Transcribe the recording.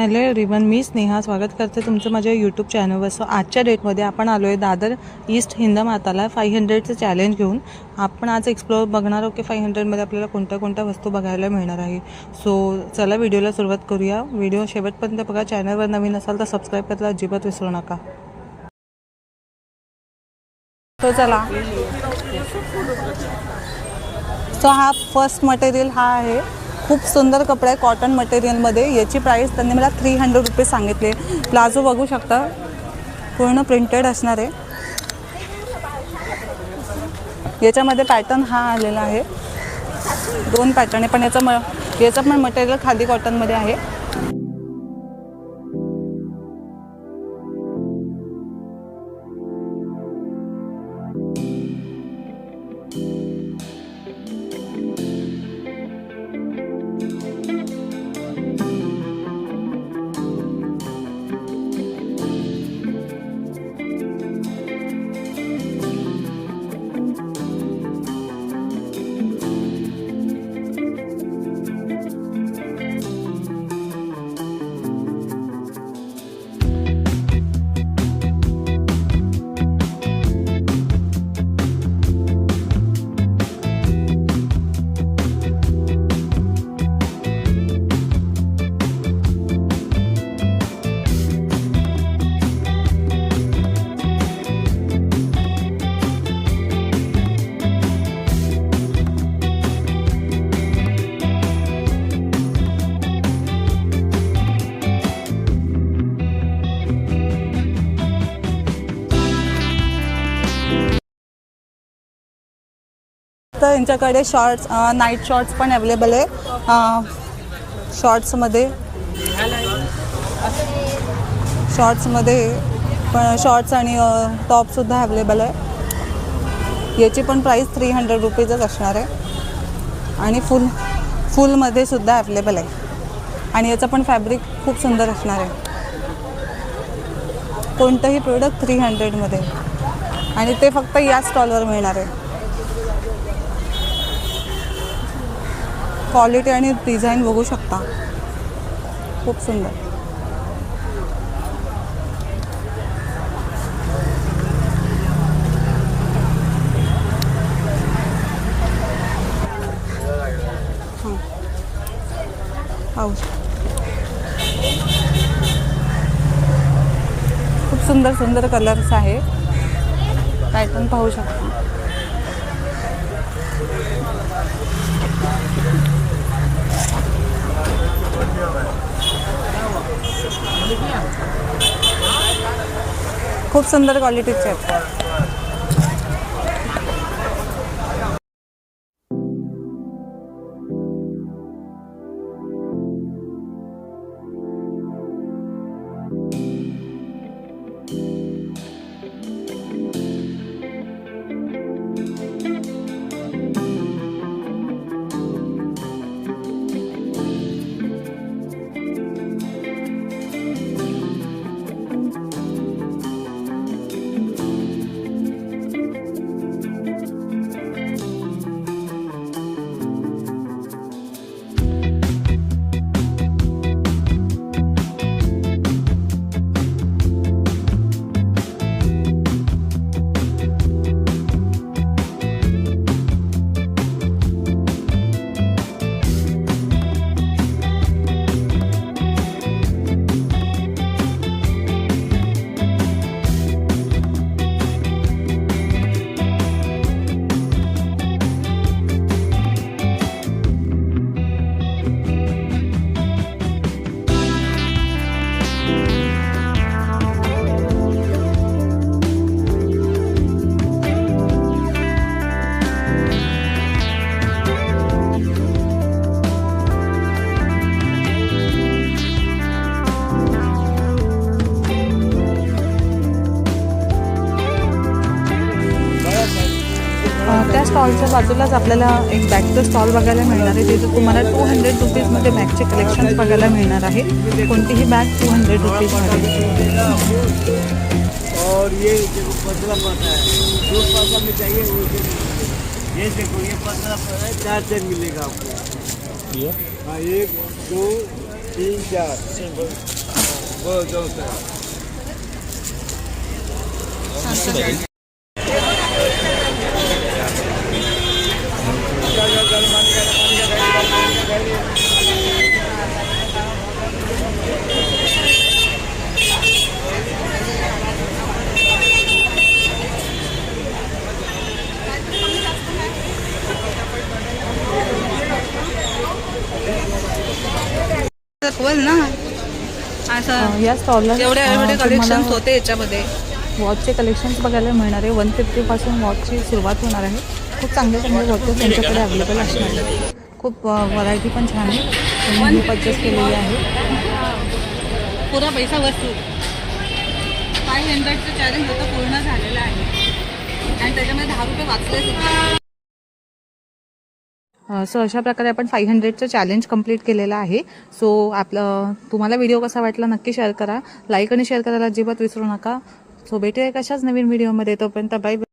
Hello everyone, मी स्नेहा स्वागत करते तुमचं माझ्या यूट्यूब चॅनलवर. सो आजच्या डेटमध्ये आपण आलो आहे दादर ईस्ट हिंदमाताला 500चं चॅलेंज घेऊन. आपण आज एक्सप्लोअर बघणार आहोत की 500मध्ये आपल्याला कोणत्या कोणत्या वस्तू बघायला मिळणार आहे. सो चला व्हिडिओला सुरुवात करूया. व्हिडिओ शेवटपर्यंत बघा. चॅनलवर नवीन असाल तर सबस्क्राईब करायला अजिबात विसरू नका. तो चला. सो हा फर्स्ट मटेरियल हा आहे. खूप सुंदर कपडा आहे कॉटन मटेरियलमध्ये. याची प्राईस त्यांनी मला 300 रुपये सांगितले. प्लाझो बघू शकता, पूर्ण प्रिंटेड असणार आहे. याच्यामध्ये पॅटर्न हा आलेला आहे. 2 पॅटर्न आहे, पण याचं पण मटेरियल खादी कॉटनमध्ये आहे. तर यांच्याकडे शॉर्ट्स, नाईट शॉर्ट्स पण अवेलेबल आहे. शॉर्ट्समध्ये पण शॉर्ट्स आणि टॉपसुद्धा अवेलेबल आहे. याची पण प्राईस 300 रुपीजच असणार आहे. आणि फुलमध्ये सुद्धा अवेलेबल आहे. आणि याचं पण फॅब्रिक खूप सुंदर असणार आहे. कोणतंही प्रोडक्ट 300मध्ये, आणि ते फक्त या स्टॉलवर मिळणार आहे. क्वालिटी आणि डिझाईन बघू शकता, खूप सुंदर. खूप सुंदर सुंदर कलर्स आहे. पॅटर्न पाहू शकता. खूप सुंदर क्वालिटीचे आहेत. त्या स्टॉलच्या बाजूलाच आपल्याला एक बॅगचं स्टॉल बघायला मिळणार आहे. तिथे तुम्हाला 200 रुपीजमध्ये बॅगचे कलेक्शन्स बघायला मिळणार आहे. कोणतीही बॅग 200 रुपीजमध्ये. और ये देखो 15 पड़ता है, 2 पैसा में चाहिए वो ये देखो, ये 15 पड़ रहा है, 4 चेन मिलेगा आपको। ये हाँ, 1 2 3 4 बस जाऊ सर दाखवल ना असं या स्टॉलला एवढे एवढे कलेक्शन होते याच्यामध्ये. वॉचचे कलेक्शन्स बघायला मिळणार आहे. 150 पासून वॉचची सुरुवात होणार आहे. खूप चांगले चांगले वॉचेस त्यांच्याकडे अवेलेबल असणार आहे. खूप व्हरायटी पण छान आहे. त्यांनी परचेस केलेली आहे. पुरा पैसा वसूल. 500चं चॅलेंज होतं पूर्ण झालेलं आहे आणि त्याच्यामध्ये 10 रुपये वाचले सुद्धा. सो अशा प्रकारे आपण 500चं चॅलेंज कंप्लीट केलेलं आहे. सो आपलं तुम्हाला व्हिडिओ कसा वाटला नक्की शेअर करा. लाईक आणि शेअर करायला अजिबात विसरू नका. सो भेटूया कशाच नवीन व्हिडिओमध्ये. तोपर्यंत बाय.